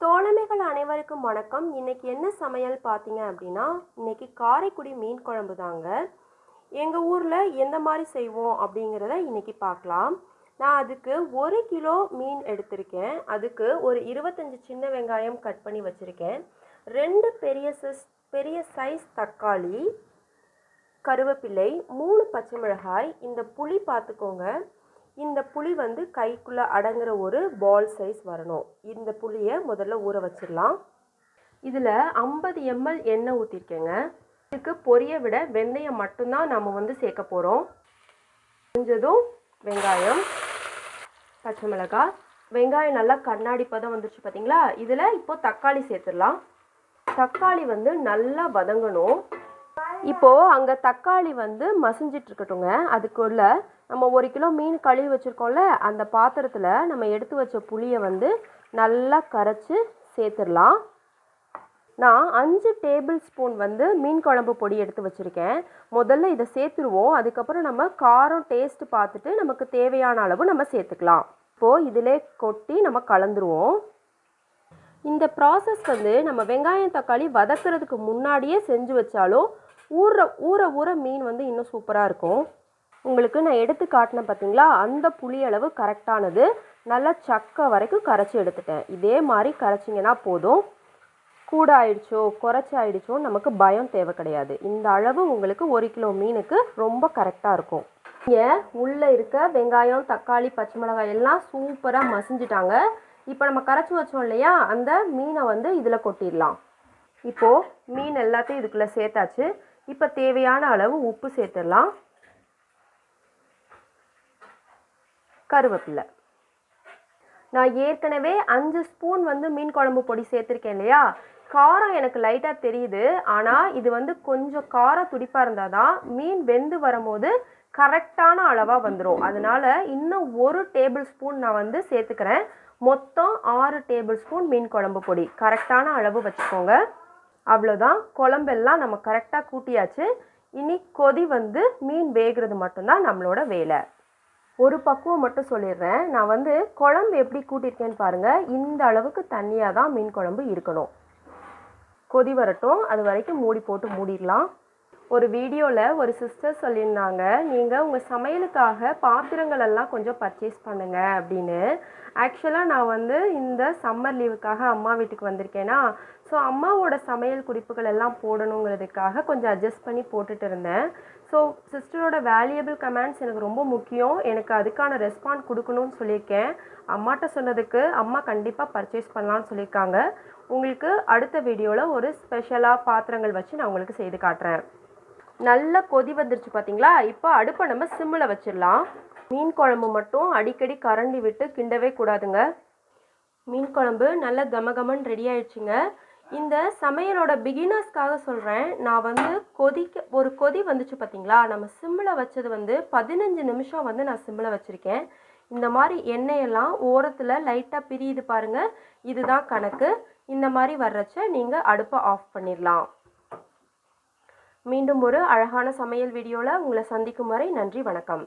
தோழமைகள் அனைவருக்கும் வணக்கம். இன்னைக்கு என்ன சமையல் பார்த்தீங்க அப்படின்னா, இன்னைக்கு காரைக்குடி மீன் குழம்பு தாங்க. எங்கள் ஊரில் எந்த மாதிரி செய்வோம் அப்படிங்கிறத இன்னைக்கு பார்க்கலாம். நான் அதுக்கு 1 கிலோ மீன் எடுத்திருக்கேன். அதுக்கு ஒரு 25 சின்ன வெங்காயம் கட் பண்ணி வச்சுருக்கேன். 2 பெரிய சைஸ் தக்காளி, கருவேப்பிலை, 3 பச்சை மிளகாய். இந்த புளி பார்த்துக்கோங்க, இந்த புளி வந்து கைக்குள்ளே அடங்குற ஒரு பால் சைஸ் வரணும். இந்த புளியை முதல்ல ஊற வச்சிடலாம். இதில் 50 ml எண்ணெய் ஊற்றிருக்கேங்க. இதுக்கு பொரியை விட வெந்தயம் மட்டும்தான் நம்ம வந்து சேர்க்க போகிறோம். கொஞ்சதும் வெங்காயம், பச்சை மிளகாய். வெங்காயம் நல்லா கண்ணாடி பதம் வந்துருச்சு பார்த்தீங்களா? இதில் இப்போ தக்காளி சேர்த்துடலாம். தக்காளி வந்து நல்லா வதங்கணும். இப்போது அங்கே தக்காளி வந்து மசிஞ்சிட்டு இருக்கட்டுங்க. அதுக்குள்ள நம்ம 1 கிலோ மீன் கழுவி வச்சுருக்கோம்ல, அந்த பாத்திரத்தில் நம்ம எடுத்து வச்ச புளியை வந்து நல்லா கரைச்சி சேர்த்துடலாம். நான் 5 டேபிள் ஸ்பூன் வந்து மீன் குழம்பு பொடி எடுத்து வச்சுருக்கேன். முதல்ல இதை சேர்த்துருவோம். அதுக்கப்புறம் நம்ம காரம் டேஸ்ட்டு பார்த்துட்டு நமக்கு தேவையான அளவு நம்ம சேர்த்துக்கலாம். இப்போது இதிலே கொட்டி நம்ம கலந்துருவோம். இந்த ப்ராசஸ் வந்து நம்ம வெங்காயம் தக்காளி வதக்கிறதுக்கு முன்னாடியே செஞ்சு வச்சாலும் ஊற மீன் வந்து இன்னும் சூப்பராக இருக்கும். உங்களுக்கு நான் எடுத்து காட்டினேன் பார்த்தீங்களா, அந்த புளி அளவு கரெக்டானது. நல்லா சக்கை வரைக்கும் கரைச்சி எடுத்துட்டேன். இதே மாதிரி கரைச்சிங்கன்னா போதும். கூட ஆயிடுச்சோ குறைச்சி நமக்கு பயம் தேவை கிடையாது. இந்த அளவு உங்களுக்கு 1 கிலோ மீனுக்கு ரொம்ப கரெக்டாக இருக்கும். இங்கே உள்ளே இருக்க வெங்காயம் தக்காளி பச்சை மிளகாய் எல்லாம் சூப்பராக மசிஞ்சிட்டாங்க. இப்போ நம்ம கரைச்சி வச்சோம் இல்லையா, அந்த மீனை வந்து இதில் கொட்டிடலாம். இப்போது மீன் எல்லாத்தையும் இதுக்குள்ளே சேர்த்தாச்சு. இப்போ தேவையான அளவு உப்பு சேர்த்துடலாம். கருவேப்பிலை. நான் ஏற்கனவே 5 ஸ்பூன் வந்து மீன் குழம்பு பொடி சேர்த்துருக்கேன் இல்லையா, காரம் எனக்கு லைட்டாக தெரியுது. ஆனால் இது வந்து கொஞ்சம் காரம் துடிப்பாக இருந்தால் தான் மீன் வெந்து வரும்போது கரெக்டான அளவாக வந்துடும். அதனால் இன்னும் 1 டேபிள் ஸ்பூன் நான் வந்து சேர்த்துக்கிறேன். மொத்தம் 6 டேபிள் ஸ்பூன் மீன் குழம்பு பொடி. கரெக்டான அளவு வச்சுக்கோங்க. அவ்வளோதான். குழம்பெல்லாம் நம்ம கரெக்டாக கூட்டியாச்சு. இனி கொதி வந்து மீன் வேகிறது மட்டும்தான் நம்மளோட வேலை. ஒரு பக்குவம் மட்டும் சொல்லிடுறேன். நான் வந்து குழம்பு எப்படி கூட்டியிருக்கேன்னு பாருங்கள். இந்த அளவுக்கு தண்ணியாக தான் மீன் குழம்பு இருக்கணும். கொதி வரட்டும், அது வரைக்கும் மூடி போட்டு மூடிடலாம். ஒரு வீடியோவில் ஒரு சிஸ்டர் சொல்லியிருந்தாங்க, நீங்கள் உங்கள் சமையலுக்காக பாத்திரங்கள் எல்லாம் கொஞ்சம் பர்ச்சேஸ் பண்ணுங்க அப்படின்னு. ஆக்சுவலாக நான் வந்து இந்த சம்மர் லீவுக்காக அம்மா வீட்டுக்கு வந்திருக்கேனா, ஸோ அம்மாவோட சமையல் குறிப்புகள் எல்லாம் போடணுங்கிறதுக்காக கொஞ்சம் அட்ஜஸ்ட் பண்ணி போட்டுட்டு இருந்தேன். ஸோ சிஸ்டரோட வேல்யூபிள் கமெண்ட்ஸ் எனக்கு ரொம்ப முக்கியம். எனக்கு அதுக்கான ரெஸ்பாண்ட் கொடுக்கணும்னு சொல்லியிருக்கேன். அம்மாட்ட சொன்னதுக்கு அம்மா கண்டிப்பாக பர்ச்சேஸ் பண்ணலான்னு சொல்லியிருக்காங்க. உங்களுக்கு அடுத்த வீடியோவில் ஒரு ஸ்பெஷலாக பாத்திரங்கள் வச்சு நான் உங்களுக்கு செய்து காட்டுறேன். நல்ல கொதி வந்துருச்சு பார்த்தீங்களா? இப்போ அடுப்பை நம்ம சிம்மில் வச்சிடலாம். மீன் குழம்பு மட்டும் அடிக்கடி கரண்டி விட்டு கிண்டவே கூடாதுங்க. மீன் குழம்பு நல்ல கமகமன்னு ரெடி ஆயிடுச்சுங்க. இந்த சமையலோட பிகினர்ஸ்க்காக சொல்கிறேன். நான் வந்து ஒரு கொதி வந்துச்சு பார்த்தீங்களா, நம்ம சிம்மில் வச்சது வந்து 15 நிமிஷம் வந்து நான் சிம்மில் வச்சுருக்கேன். இந்த மாதிரி எண்ணெயெல்லாம் ஓரத்தில் லைட்டாக பிரியுது பாருங்கள், இதுதான் கணக்கு. இந்த மாதிரி வர்றச்ச நீங்கள் அடுப்பை ஆஃப் பண்ணிடலாம். மீண்டும் ஒரு அழகான சமையல் வீடியோவில் உங்களை சந்திக்கும் வரை நன்றி, வணக்கம்.